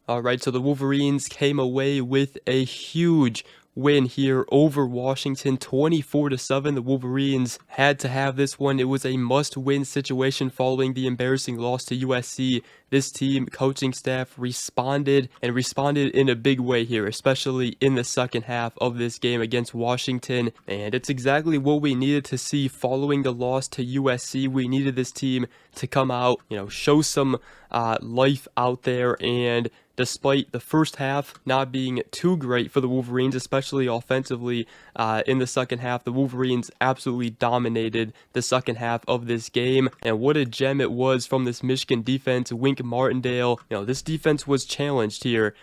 All right, so the Wolverines came away with a huge win here over Washington, 24-7. The Wolverines had to have this one. It was a must-win situation following the embarrassing loss to USC. This team, coaching staff responded in a big way here, especially in the second half of this game against Washington. And it's exactly what we needed to see following the loss to USC. We needed this team to come out, show some life out there. And despite the first half not being too great for the Wolverines, especially offensively, in the second half, the Wolverines absolutely dominated the second half of this game. And what a gem it was from this Michigan defense. Wink Martindale, this defense was challenged here.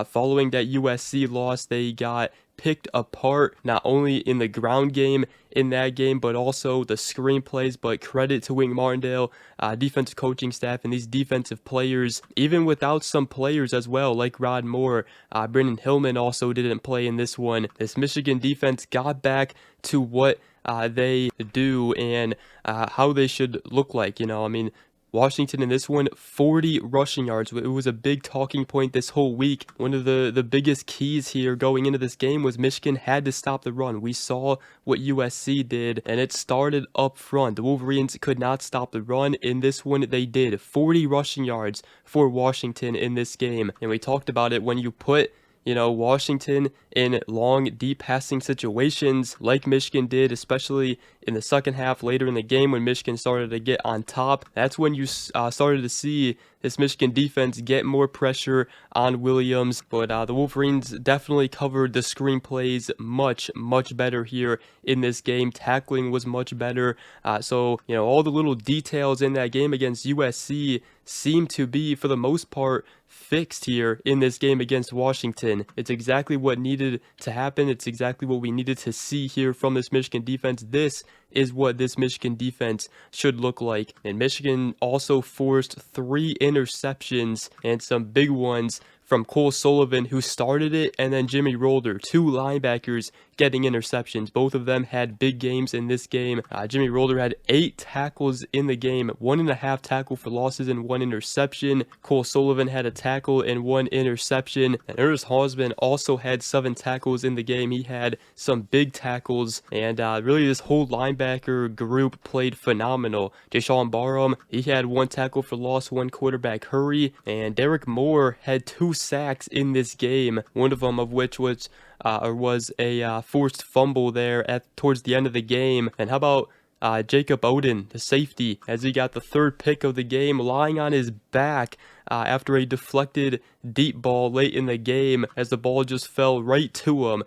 Following that USC loss, they got picked apart, not only in the ground game in that game, but also the screenplays. But credit to Wink Martindale, defensive coaching staff, and these defensive players, even without some players as well, like Rod Moore. Brendan Hillman also didn't play in this one. This Michigan defense got back to what they do and how they should look like. Washington in this one, 40 rushing yards. It was a big talking point this whole week. One of the biggest keys here going into this game was Michigan had to stop the run. We saw what USC did, and it started up front. The Wolverines could not stop the run. In this one, they did. 40 rushing yards for Washington in this game. And we talked about it when you put Washington in long, deep passing situations like Michigan did, especially in the second half later in the game when Michigan started to get on top. That's when you started to see this Michigan defense get more pressure on Williams. But the Wolverines definitely covered the screenplays much, much better here in this game. Tackling was much better. So all the little details in that game against USC seem to be, for the most part, fixed here in this game against Washington. It's exactly what needed to happen. It's exactly what we needed to see here from this Michigan defense. This is what this Michigan defense should look like. And Michigan also forced 3 interceptions, and some big ones from Cole Sullivan, who started it, and then Jimmy Rolder, 2 linebackers getting interceptions. Both of them had big games in this game. Jimmy Rolder had 8 tackles in the game, 1.5 tackle for losses and 1 interception. Cole Sullivan had a tackle and 1 interception. And Ernest Hausman also had 7 tackles in the game. He had some big tackles, and really this whole linebacker group played phenomenal. Deshaun Barham, he had 1 tackle for loss, 1 quarterback hurry, and Derek Moore had 2 sacks in this game, one of them of which was a forced fumble there towards the end of the game. And how about Jacob Oden, the safety, as he got the 3rd pick of the game, lying on his back after a deflected deep ball late in the game, as the ball just fell right to him.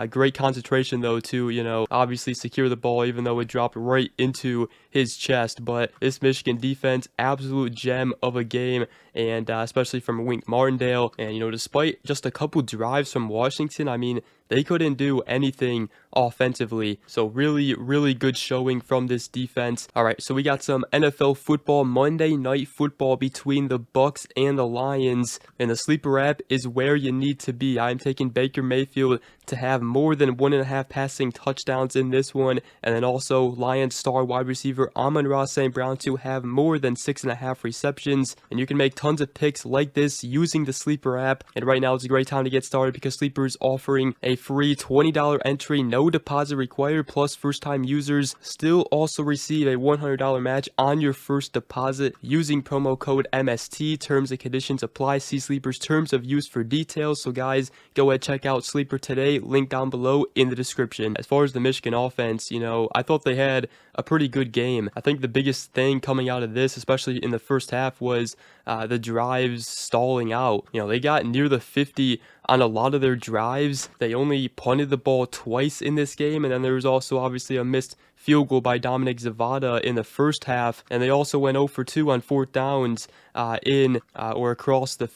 Great concentration though to obviously secure the ball, even though it dropped right into his chest. But this Michigan defense, absolute gem of a game, and especially from Wink Martindale. And despite just a couple drives from Washington, they couldn't do anything offensively. So really, really good showing from this defense. All right, so we got some NFL football, Monday Night Football between the Bucs and the Lions, and the sleeper app is where you need to be. I'm taking Baker Mayfield to have more than 1.5 passing touchdowns in this one, and then also Lions star wide receiver Amon-Ra St. Brown to have more than 6.5 receptions. And you can make tons of picks like this using the sleeper app. And right now is a great time to get started because Sleeper is offering a free $20 entry, no deposit required, plus first time users still also receive a $100 match on your first deposit using promo code MST. Terms and conditions apply. See Sleeper's terms of use for details. So guys, go ahead, check out Sleeper today, link down below in the description. As far as the Michigan offense, I thought they had a pretty good game. I think the biggest thing coming out of this, especially in the first half, was the drives stalling out. They got near the 50 on a lot of their drives. They only punted the ball twice in this game, and then there was also obviously a missed field goal by Dominic Zavada in the first half, and they also went 0 for 2 on 4th downs across the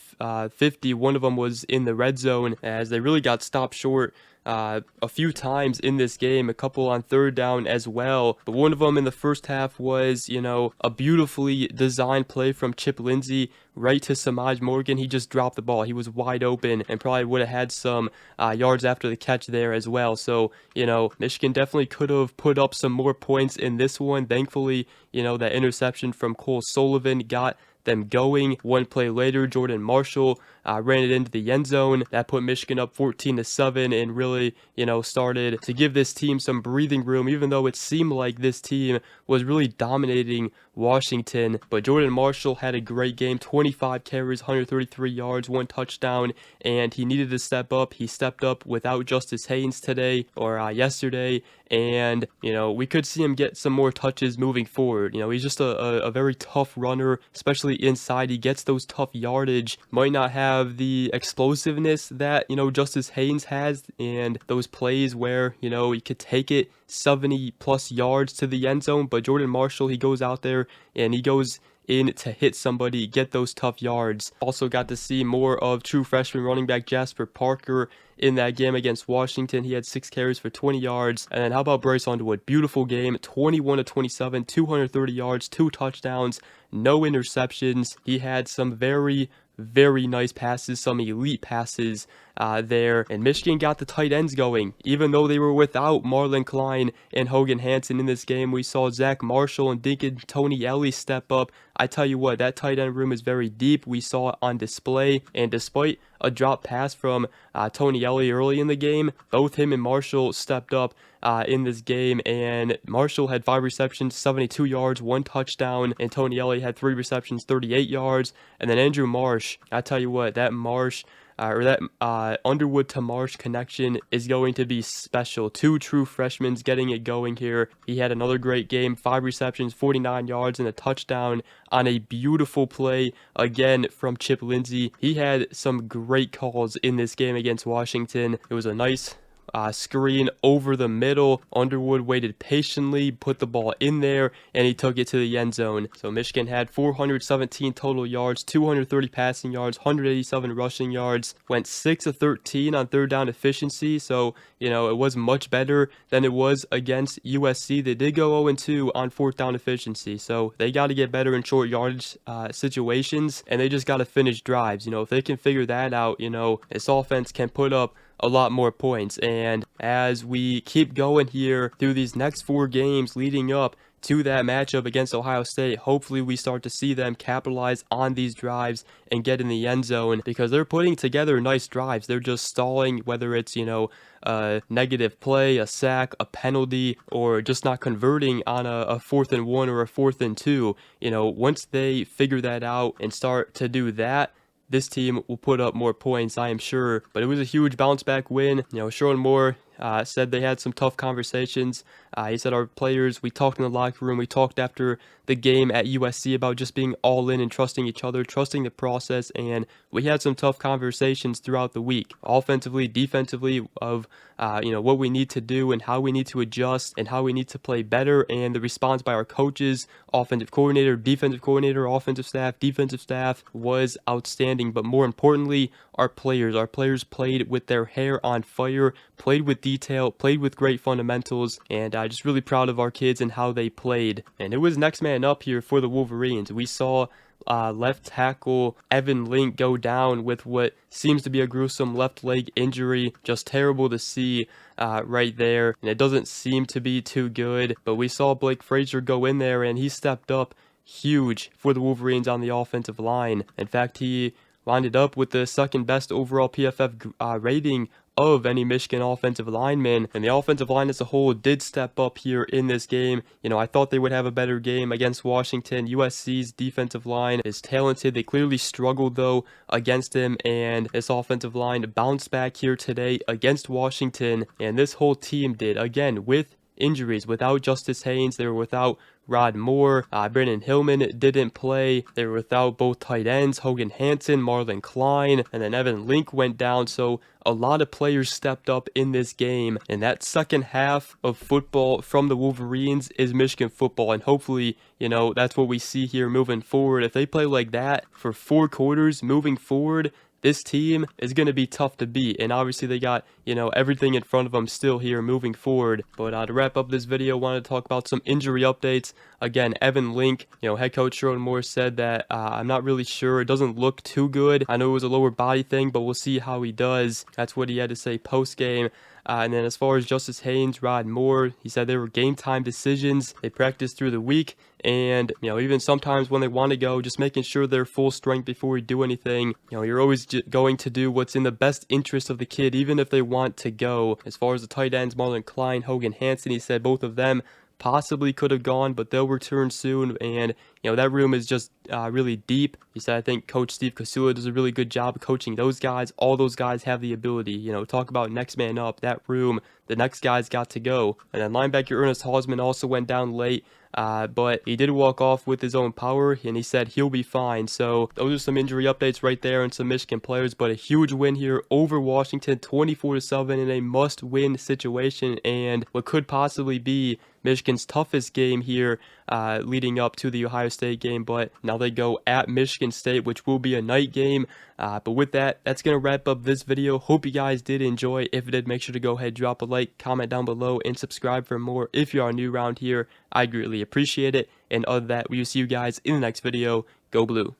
50. One of them was in the red zone, as they really got stopped short a few times in this game, a couple on 3rd down as well. But one of them in the first half was, a beautifully designed play from Chip Lindsey right to Samaj Morgan. He just dropped the ball. He was wide open and probably would have had some yards after the catch there as well. So, Michigan definitely could have put up some more points in this one. Thankfully, that interception from Cole Sullivan got them going. One play later, Jordan Marshall ran it into the end zone. That put Michigan up 14-7 and really, started to give this team some breathing room, even though it seemed like this team was really dominating Washington. But Jordan Marshall had a great game, 25 carries, 133 yards, 1 touchdown, and he needed to step up. He stepped up without Justice Haynes today or yesterday, and we could see him get some more touches moving forward. He's just a very tough runner, especially inside. He gets those tough yardage. Might not have the explosiveness that Justice Haynes has, and those plays where he could take it 70 plus yards to the end zone. But Jordan Marshall, he goes out there and he goes in to hit somebody, get those tough yards. Also got to see more of true freshman running back Jasper Parker in that game against Washington. He had 6 carries for 20 yards. And then how about Bryce Underwood? Beautiful game, 21-27, 230 yards, 2 touchdowns, no interceptions. He had some very nice passes, some elite passes there. And Michigan got the tight ends going. Even though they were without Marlon Klein and Hogan Hansen in this game, we saw Zach Marshall and Dinkin Tonielli step up. I tell you what, that tight end room is very deep. We saw it on display. And despite a drop pass from Tonielli early in the game, both him and Marshall stepped up in this game, and Marshall had 5 receptions, 72 yards, 1 touchdown, and Tonielli had 3 receptions, 38 yards. And then Andrew Marsh, I tell you what, that Underwood to Marsh connection is going to be special. 2 true freshmen getting it going here. He had another great game, 5 receptions, 49 yards, and a touchdown on a beautiful play again from Chip Lindsey. He had some great calls in this game against Washington. It was a nice screen over the middle. Underwood waited patiently, put the ball in there, and he took it to the end zone. So Michigan had 417 total yards, 230 passing yards, 187 rushing yards, went 6 of 13 on third down efficiency. So, it was much better than it was against USC. They did go 0-2 on fourth down efficiency. So they got to get better in short yardage situations, and they just got to finish drives. If they can figure that out, this offense can put up a lot more points. And as we keep going here through these next 4 games leading up to that matchup against Ohio State, hopefully we start to see them capitalize on these drives and get in the end zone, because they're putting together nice drives. They're just stalling, whether it's a negative play, a sack, a penalty, or just not converting on a 4th and 1 or a 4th and 2. Once they figure that out and start to do that, this team will put up more points, I am sure. But it was a huge bounce back win. Sherrod Moore said they had some tough conversations. He said our players, we talked in the locker room, we talked after the game at USC about just being all in and trusting each other, trusting the process, and we had some tough conversations throughout the week, offensively, defensively, of what we need to do and how we need to adjust and how we need to play better. And the response by our coaches, offensive coordinator, defensive coordinator, offensive staff, defensive staff was outstanding. But more importantly, our players played with their hair on fire, played with detail, played with great fundamentals, and just really proud of our kids and how they played. And it was next man up here for the Wolverines. We saw left tackle Evan Link go down with what seems to be a gruesome left leg injury. Just terrible to see right there, and it doesn't seem to be too good. But we saw Blake Frazier go in there, and he stepped up huge for the Wolverines on the offensive line. In fact, he lined up with the second best overall PFF rating of any Michigan offensive lineman, and the offensive line as a whole did step up here in this game. I thought they would have a better game against Washington. USC's defensive line is talented. They clearly struggled though against him, and this offensive line bounced back here today against Washington, and this whole team did, again, with injuries, without Justice Haynes. They were without Rod Moore, Brandon Hillman didn't play. They were without both tight ends, Hogan Hansen, Marlon Klein, and then Evan Link went down. So a lot of players stepped up in this game, and that second half of football from the Wolverines is Michigan football, and hopefully, that's what we see here moving forward. If they play like that for 4 quarters moving forward, this team is going to be tough to beat, and obviously they got, everything in front of them still here moving forward. But to wrap up this video, I wanted to talk about some injury updates. Again, Evan Link, head coach Sherrod Moore said that I'm not really sure. It doesn't look too good. I know it was a lower body thing, but we'll see how he does. That's what he had to say post-game. And then as far as Justice Haynes, Rod Moore, he said they were game time decisions. They practiced through the week, and even sometimes when they want to go, just making sure they're full strength before we do anything. You're always going to do what's in the best interest of the kid, even if they want to go. As far as the tight ends, Marlon Klein, Hogan Hansen, he said both of them possibly could have gone, but they'll return soon. And that room is just really deep. He said, I think Coach Steve Kasula does a really good job of coaching those guys. All those guys have the ability. Talk about next man up. That room, the next guy's got to go. And then linebacker Ernest Hausman also went down late. But he did walk off with his own power, and he said he'll be fine. So those are some injury updates right there and some Michigan players. But a huge win here over Washington, 24-7 in a must-win situation, and what could possibly be Michigan's toughest game here leading up to the Ohio State game. But now they go at Michigan State, which will be a night game. But with that, that's going to wrap up this video. Hope you guys did enjoy. If you did, make sure to go ahead, drop a like, comment down below, and subscribe for more. If you are new around here, I greatly appreciate it. And other than that, we will see you guys in the next video. Go Blue.